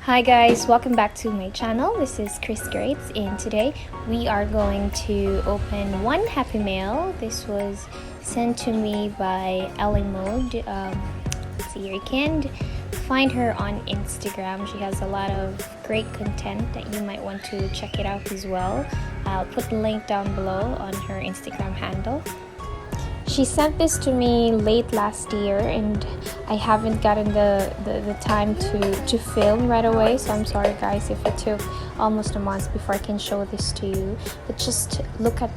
Hi guys, welcome back to my channel. This is Chris Grates, and today we are going to open one Happy Mail. This was sent to me by Ellymode. Let's see here, you can find her on Instagram. She has a lot of great content that you might want to check it out as well. I'll put the link down below on her Instagram handle. She sent this to me late last year and I haven't gotten the time to film right away, so I'm sorry guys if it took almost a month before I can show this to you. But just look at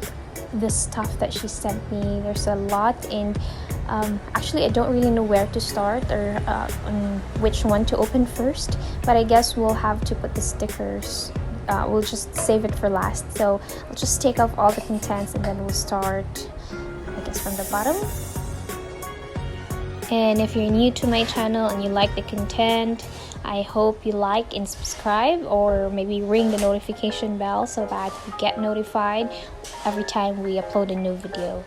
the stuff that she sent me. There's a lot, and actually I don't really know where to start or on which one to open first, but I guess we'll have to put the stickers. We'll just save it for last, so I'll just take off all the contents and then we'll start, I guess, from the bottom. And if you're new to my channel and you like the content, I hope you like and subscribe, or maybe ring the notification bell so that you get notified every time we upload a new video.